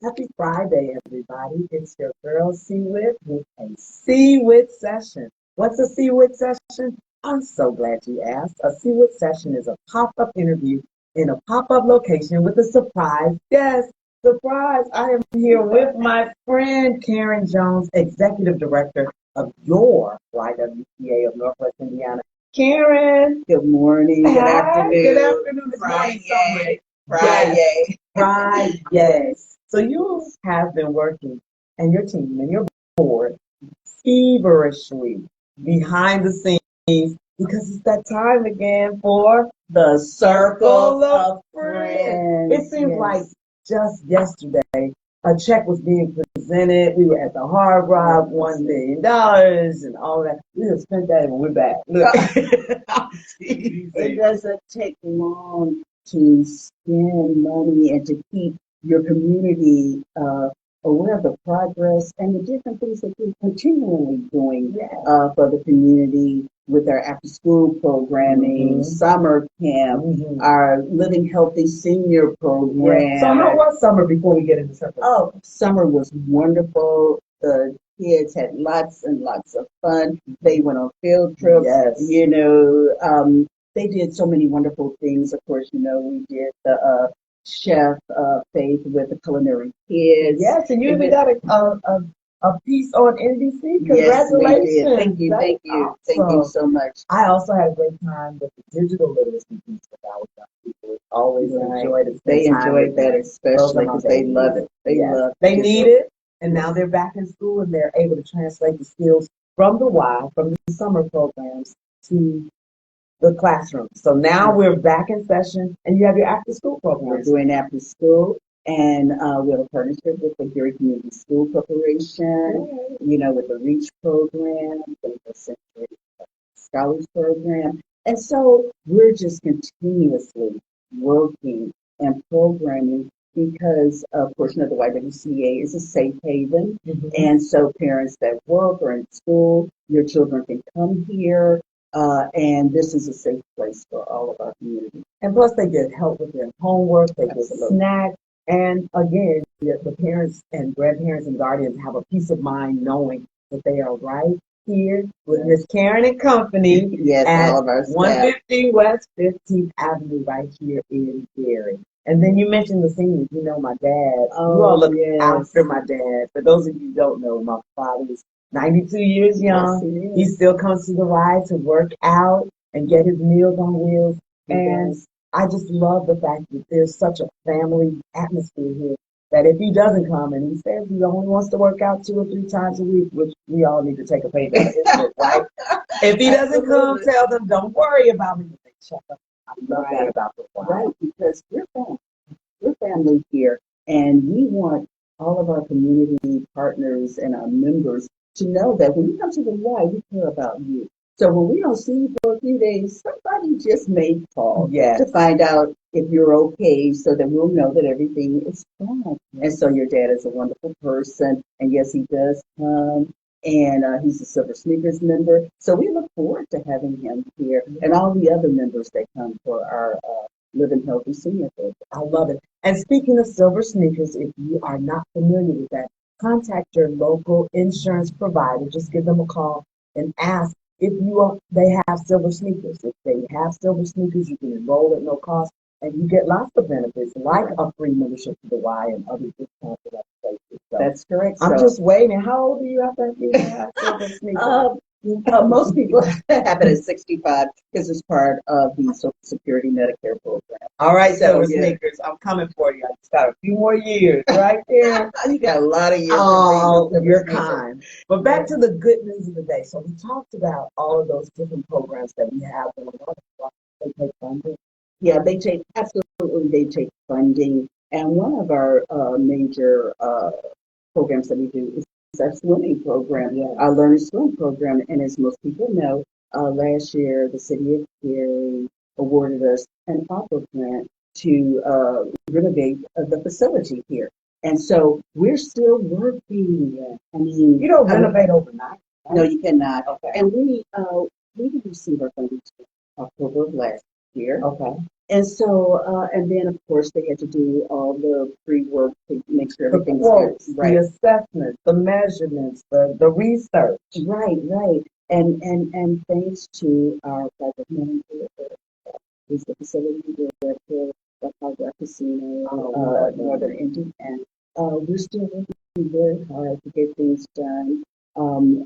Happy Friday, everybody. It's your girl, C-Wit, with a C-Wit session. What's a C-Wit session? I'm so glad you asked. A C-Wit session is a pop-up interview in a pop-up location with a surprise guest. Surprise! I am here with my friend, Karen Jones, Executive Director of your YWCA of Northwest Indiana. Karen! Good morning, good afternoon. Good afternoon. It's Friday. Yes, Friday. So you have been working, and your team and your board, feverishly behind the scenes because it's that time again for The circle of friends. It friends. seems Yes. like just yesterday a check was being presented. We were at the Hard Rock, $1 million, and all that. We have spent that, and we're back. Look, I'm It teasing. doesn't take long to spend money and to keep your community aware of the progress and the different things that we're continually doing Yeah. for the community with our after-school programming, Mhm. summer camp, Mhm. our Living Healthy Senior program. Yeah. So how was summer before we get into something? Oh, summer was wonderful. The kids had lots and lots of fun. They went on field trips. Yes. They did so many wonderful things. Of course, we did the chef faith with the culinary kids. Yes, and you And even got a piece on NBC. yes, we Congratulations. did. Thank you, That's thank you, thank you awesome. so much. I also had a great time with the digital literacy piece with our young people. It's always Right. enjoyed it. They enjoyed that especially because they love it. They love They digital. need it, and now they're back in school and they're able to translate the skills from the summer programs to the classroom. So now we're back in session, and you have your after school We're programs. doing after school, and we have a partnership with the Gary Community School Corporation, with the REACH program, the Century Scholars Program. And so we're just continuously working and programming because a portion of the YWCA is a safe haven. Mhm. And so parents that work or in school, your children can come here. And this is a safe place for all of our community. And plus, they get help with their homework, they get Absolutely. snacks, and again, the parents and grandparents and guardians have a peace of mind knowing that they are right here with Miss Karen and Company Yes, at all of our staff. 150 West 15th Avenue right here in Gary. And then you mentioned the seniors. You know, my dad. You all look yes. after my dad. For those of you who don't know, my father is 92 years young. Yes, He still comes to the Y to work out and get his meals on wheels. He And does. I just love the fact that there's such a family atmosphere here that if he doesn't come and he says he only wants to work out 2 or 3 times a week, which we all need to take a page out of his book, right? If he doesn't come, Absolutely. tell them, don't worry about me. They check up. I love that Right. about the Y. Right, because we're family. We're family here, and we want all of our community partners and our members to know that when you come to the Y, we care about you. So when we don't see you for a few days, somebody just may call Yes. to find out if you're okay so that we'll know that everything is fine. And so your dad is a wonderful person, and yes, he does come, and he's a Silver Sneakers member. So we look forward to having him here and all the other members that come for our Living Healthy Senior program. I love it. And speaking of silver sneakers, if you are not familiar with that, contact your local insurance provider. Just give them a call and ask if they have silver sneakers. If they have silver sneakers, you can enroll at no cost, and you get lots of benefits like a free membership to the Y and other discounts at other places. So That's correct. I'm So, just waiting. How old are you after you have silver sneakers? most people have it at 65 because it's part of the Social Security Medicare program. All right, So, silver yeah. sneakers, I'm coming for you. I just got a few more years right there. You got a lot of years. Oh, to be you're a Silver Sneaker. kind. But back to the good news of the day. So we talked about all of those different programs that we have going on. They take funding. Yeah, they take absolutely. They take funding, and one of our major programs that we do is our swimming program, Yes. our Learn to Swim program. And as most people know, last year the city of Gary awarded us an opera grant to renovate the facility here. And so we're still working. I mean, You don't renovate overnight. no, you cannot. Okay. And we did receive our funding in October of last year. Okay. And so, and then of course they had to do all the pre-work to make sure The everything was quotes, good. the Right, assessments, the measurements, the research. right. And thanks to our project manager, who's the facility director of Hard Casino, Northern Indiana. We're still working very hard to get things done.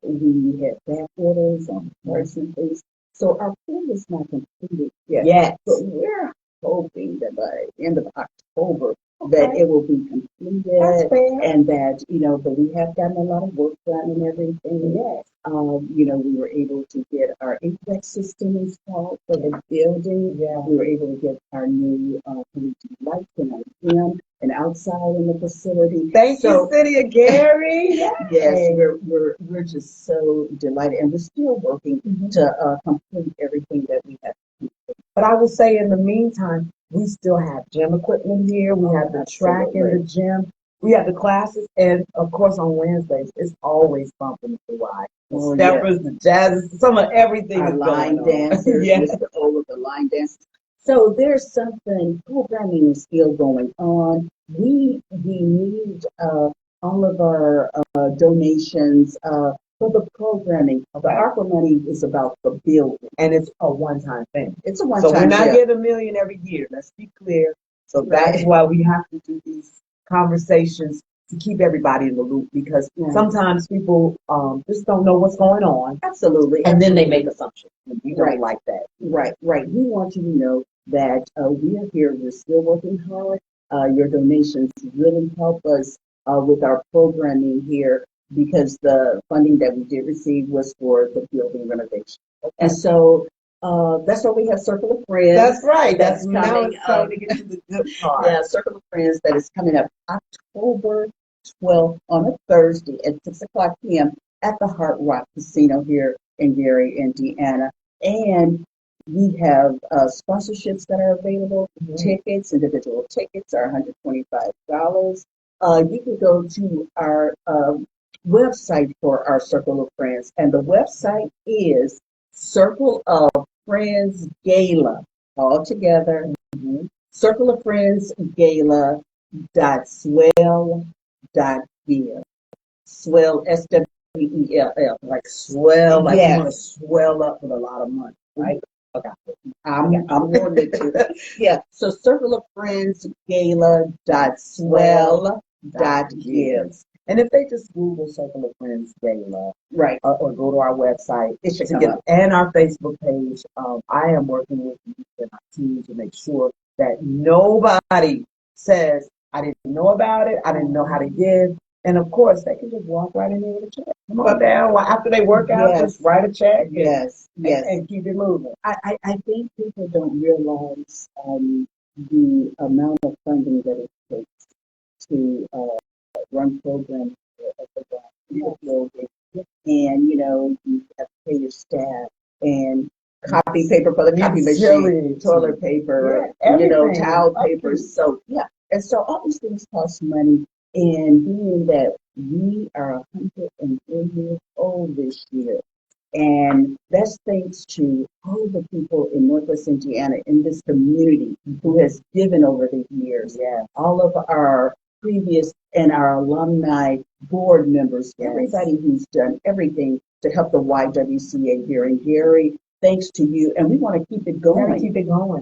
We had back orders on parts and things. So our plan is not completed yet. Yes. But we're hoping that by the end of October that it will be completed. That's fair. And that, but we have gotten a lot of work done and everything. Yes. We were able to get our HVAC system installed for the building. Yeah. We were able to get our new LED lights in our gym and outside in the facility. Thank you, City of Gary. Yes, we're just so delighted, and we're still working to complete everything that we have. But I will say, in the meantime, we still have gym equipment here. We have the track in the gym. We have the classes, and of course on Wednesdays it's always bumping the Y. The steppers, the jazz, some of everything. Our is line going on. dancers, Yes. Mr. O of the line dancers. So there's something programming is still going on. We need all of our donations for the programming. The ARPA money is about the building, and it's a one-time thing. It's a one-time. So we're not getting $1 million every year. Let's be clear. So that's why we have to do these conversations to keep everybody in the loop, because sometimes people just don't know what's going on. Absolutely. And then they make assumptions. And we don't like that. Right. We want you to know that we are here. We're still working hard. Your donations really help us with our programming here, because the funding that we did receive was for the building renovation. And so that's why we have Circle of Friends. That's right. That's coming. Now it's time to get to the good part. Yeah, Circle of Friends that is coming up October 12th on a Thursday at 6:00 p.m. at the Hard Rock Casino here in Gary, Indiana. And we have sponsorships that are available. Tickets, individual tickets are $125. You can go to our website for our Circle of Friends, and the website is Circle of Friends Gala, all together. Circle of Friends Gala .swell.give. Swell, SWELL, like swell, like yes. You want to swell up with a lot of money, right? Okay. I'm wanting to. Yeah. So Circle of Friends Gala .swell.give. And if they just Google Circle of Friends Gala, right, or go to our website, it should come up. And our Facebook page, I am working with you and our team to make sure that nobody says, I didn't know about it, I didn't know how to give. And of course, they can just walk right in there with a check. Come on down. After they work out, just write a check. And keep it moving. I think people don't realize the amount of funding that it takes to run programs at the building. And, you have to pay your staff and copy paper for the copy machine, toilet paper, towel paper, soap. Yeah. And so all these things cost money. And being that we are 103 years old this year, and that's thanks to all the people in Northwest Indiana, in this community, who has given over the years. Yeah. All of our previous and our alumni board members, everybody who's done everything to help the YWCA here in Gary. Thanks to you, and we want to keep it going.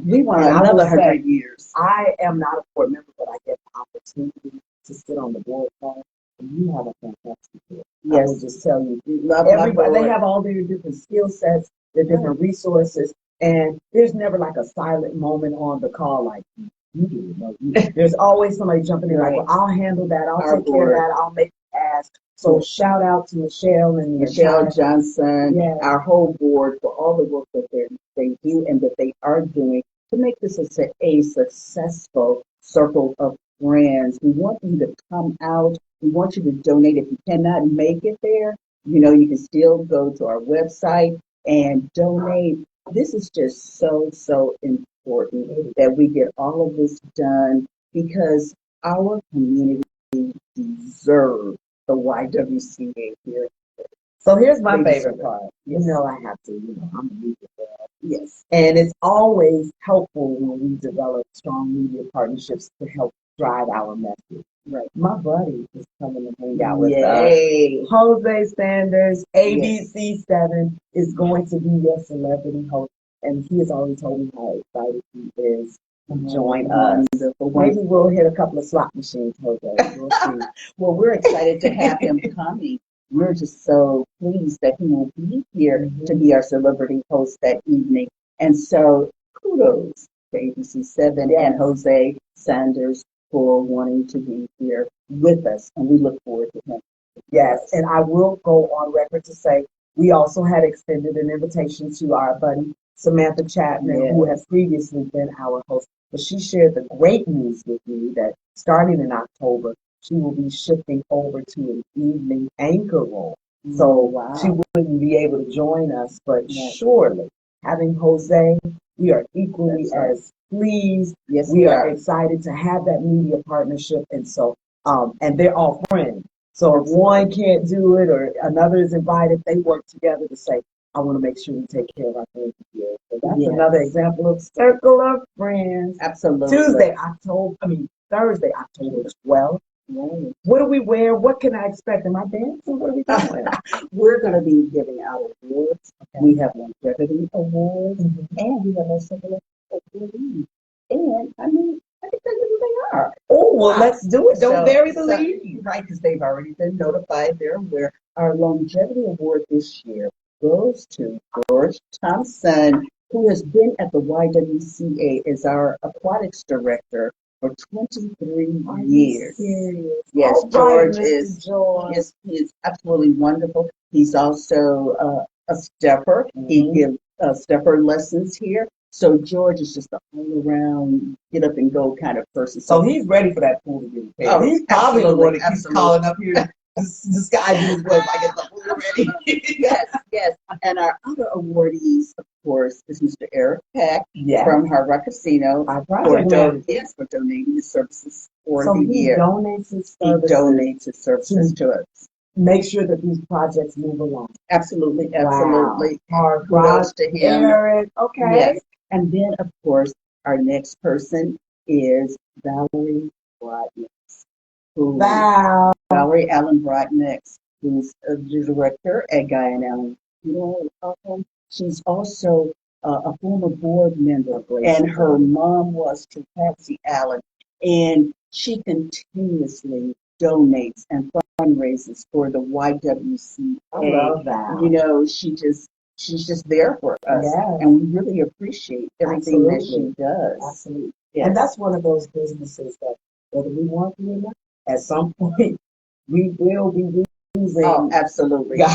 We want another 100 years. I am not a board member, but I get the opportunity to sit on the board. You have a fantastic board. Yes. I will just tell you, everybody, they have all their different skill sets, their different resources, and there's never like a silent moment on the call like, you do. No, there's always somebody jumping in like, well, I'll handle that. I'll take care of that. I'll make it ask. So shout out to Michelle and Michelle Johnson, our whole board, for all the work that they do and that they are doing to make this a successful Circle of Friends. We want you to come out. We want you to donate. If you cannot make it there, you can still go to our website and donate. This is just so important that we get all of this done, because our community deserves the YWCA here. So here's my favorite part. I have to, I'm a music girl. Yes. And it's always helpful when we develop strong media partnerships to help drive our message. Right. My buddy is coming to hang out with us. Yay. Jose Sanders, ABC7, is going to be your celebrity host. And he has already told me how excited he is to join us. Maybe we'll hit a couple of slot machines, Jose. We'll see. Well, we're excited to have him coming. We're just so pleased that he will be here to be our celebrity host that evening. And so kudos to ABC7 and Jose Sanders for wanting to be here with us. And we look forward to him. Yes, and I will go on record to say we also had extended an invitation to our buddy Samantha Chapman, who has previously been our host. But she shared the great news with me that starting in October, she will be shifting over to an evening anchor role. So she wouldn't be able to join us, but surely having Jose, we are equally as pleased. Yes, we are excited to have that media partnership, and so and they're all friends. So if one can't do it or another is invited, they work together to say, I want to make sure we take care of our friends here. So that's another example of circle of friends. Absolutely. Thursday, October 12th. What do we wear? What can I expect? Am I dancing? What are we doing? We're going to be giving out awards. We have longevity awards, and we have a circle of awards. And I mean, I can tell you who they are. Oh, well, let's do it. Don't bury the lead. Right, because they've already been notified. They're aware. Our longevity award this year goes to George Thompson, who has been at the YWCA as our aquatics director for 23 years. Yes, George is he is absolutely wonderful. He's also a stepper. He gives stepper lessons here. So George is just an all-around get-up-and-go kind of person. So he's ready for that pool to get repaired. Oh, he's probably the one that keeps calling up here. This guy is what I get the pool ready. Yes. And our other awardees, of course, is Mr. Eric Peck from Hard Rock Casino for donating his services for the year. He donates his services to us. Make sure that these projects move along. Absolutely. Hard Kudos to him. Eric. Okay. Yes. And then, of course, our next person is Valerie Brodnix. Valerie Allen Brodnix, who's the director at Guy and Allen. She's also a former board member, and her mom was to Patsy Allen, and she continuously donates and fundraises for the YWCA. I love that. You know, she's just there for us, and we really appreciate everything that she does. Absolutely. Yes. And that's one of those businesses that, whether we want to or not, at some point we will be using Guy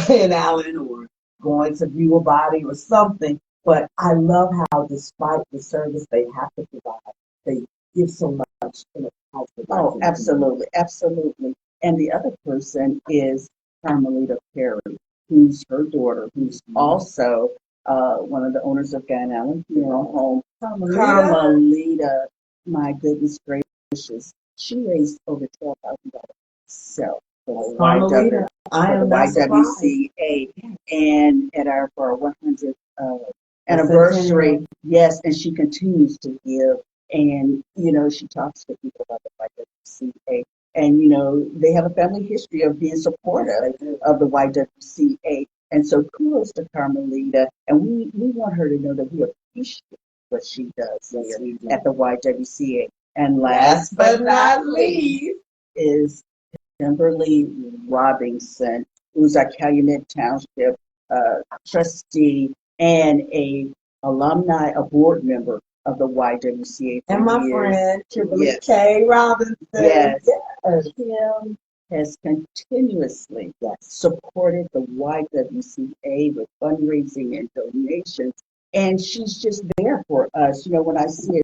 and Allen or going to view a body or something. But I love how, despite the service they have to provide, they give so much in a positive way. Oh, absolutely. And the other person is Carmelita Perry, who's her daughter, who's also one of the owners of Guy and Allen Funeral Home. Carmelita, my goodness gracious, she raised over $12,000. So for the YWCA, and at our 100th anniversary, and she continues to give, and she talks to people about the YWCA. And, they have a family history of being supportive of the YWCA. And so kudos to Carmelita. And we want her to know that we appreciate what she does here at the YWCA. And last but not least is Kimberly Robinson, who's our Calumet Township trustee and a board member of the YWCA. And my friend, Kimberly K. Robinson. Yes. Kim has continuously supported the YWCA with fundraising and donations. And she's just there for us. When I see